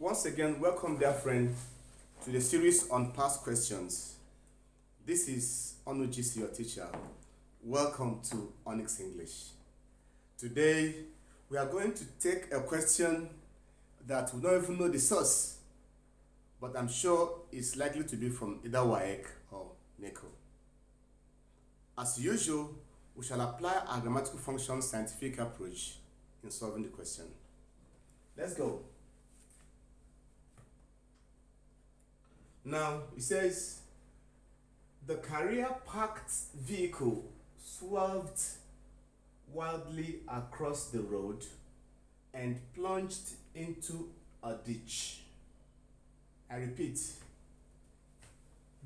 Once again, welcome, dear friend, to the series on past questions. This is Onujisi, your teacher. Welcome to Onyx English. Today, we are going to take a question that we don't even know the source, but I'm sure it's likely to be from either WAEC or NECO. As usual, we shall apply our grammatical function scientific approach in solving the question. Let's go. Now, it says, the carrier-packed vehicle swerved wildly across the road and plunged into a ditch. I repeat,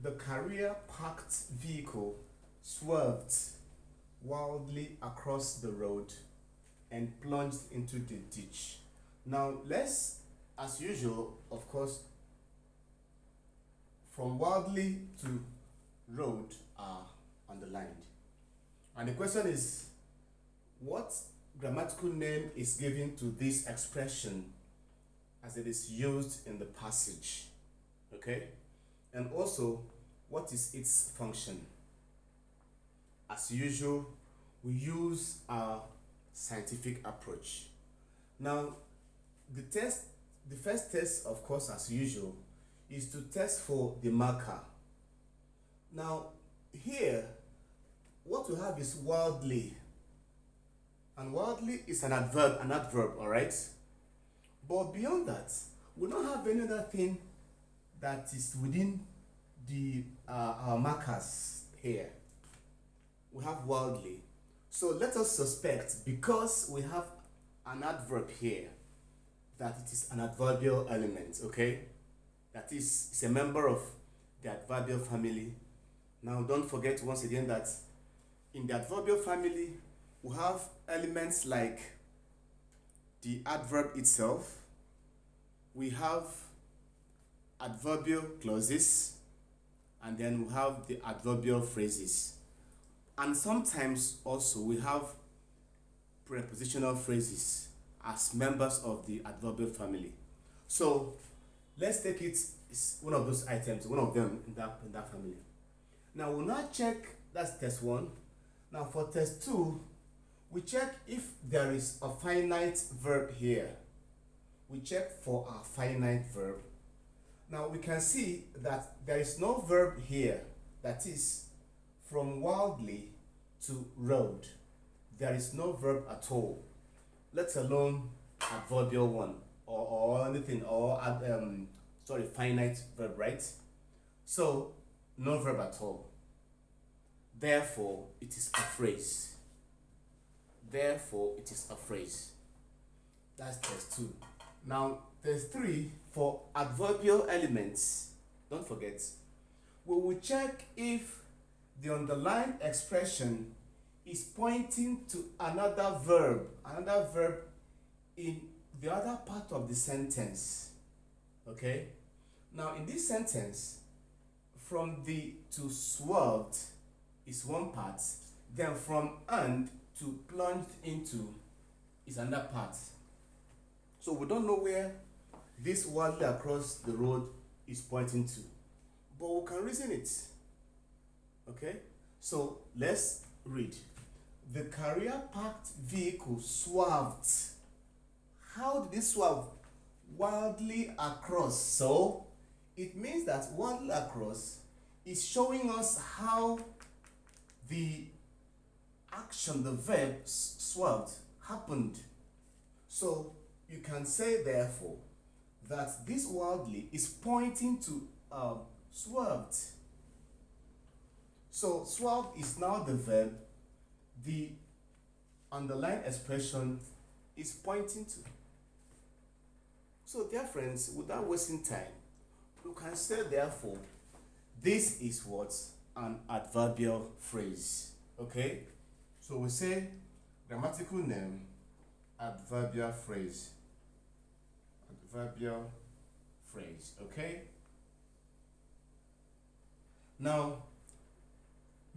the carrier-packed vehicle swerved wildly across the road and plunged into the ditch. Now, let's, as usual, of course, from wildly to road are underlined. And the question is, what grammatical name is given to this expression as it is used in the passage? Okay? And also, what is its function? As usual, we use our scientific approach. Now, the first test, of course, as usual, is to test for the marker. Now, here, what we have is wildly. And wildly is an adverb, all right? But beyond that, we don't have any other thing that is within the our markers here. We have wildly. So let us suspect, because we have an adverb here, that it is an adverbial element, okay? That is, it's a member of the adverbial family. Now, don't forget once again that in the adverbial family, we have elements like the adverb itself. We have adverbial clauses, and then we have the adverbial phrases. And sometimes also we have prepositional phrases as members of the adverbial family. So let's take it's one of those items, one of them in that family. Now we'll now check, that's test 1. Now for test 2, we check if there is a finite verb here. We check for a finite verb. Now we can see that there is no verb here, that is from wildly to road. There is no verb at all, let alone adverbial one or anything, or finite verb, right? So no verb at all. Therefore, it is a phrase. Therefore, it is a phrase. That's test 2. Now, test 3, for adverbial elements, don't forget, we will check if the underlined expression is pointing to another verb in the other part of the sentence. Okay? Now, in this sentence, from the to swerved is one part, then from and to plunged into is another part. So we don't know where this wildly across the road is pointing to, but we can reason it. Okay? So let's read. The carrier-packed vehicle swerved. How did it swerve? Wildly across. So it means that wildly across is showing us how the action, the verb swerved, happened. So you can say, therefore, that this wildly is pointing to swerved. So swerved is now the verb the underlined expression is pointing to. So, dear friends, without wasting time, you can say, therefore, this is what? An adverbial phrase. Okay? So we say grammatical name, adverbial phrase. Adverbial phrase. Okay? Now,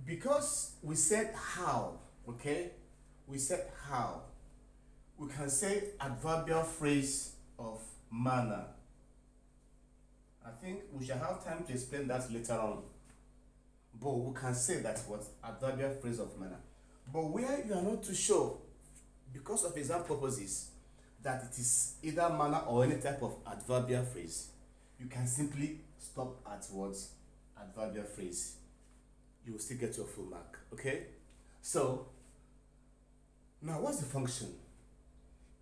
because we said how, okay? We said how. We can say adverbial phrase of manner. I think we shall have time to explain that later on. But we can say that what adverbial phrase of manner. But where you are not too sure, because of exam purposes, that it is either manner or any type of adverbial phrase, you can simply stop at what adverbial phrase. You will still get your full mark. Okay? So now what's the function?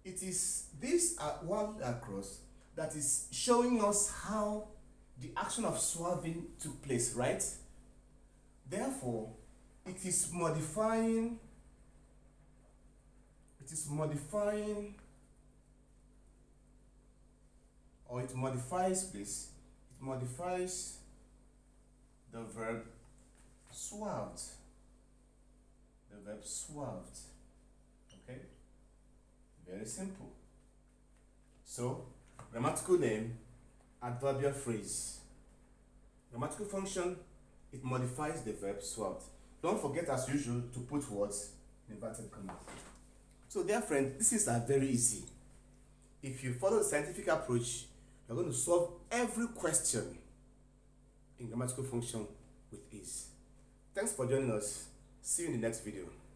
It is this one across that is showing us how the action of swerving took place, right? Therefore, it is modifying or it modifies, please. It modifies the verb swerved. The verb swerved. Okay? Very simple. So, grammatical name, adverbial phrase. Grammatical function, it modifies the verb swerved. Don't forget, as usual, to put words in inverted commas. So, dear friend, this is very easy. If you follow the scientific approach, you're going to solve every question in grammatical function with ease. Thanks for joining us. See you in the next video.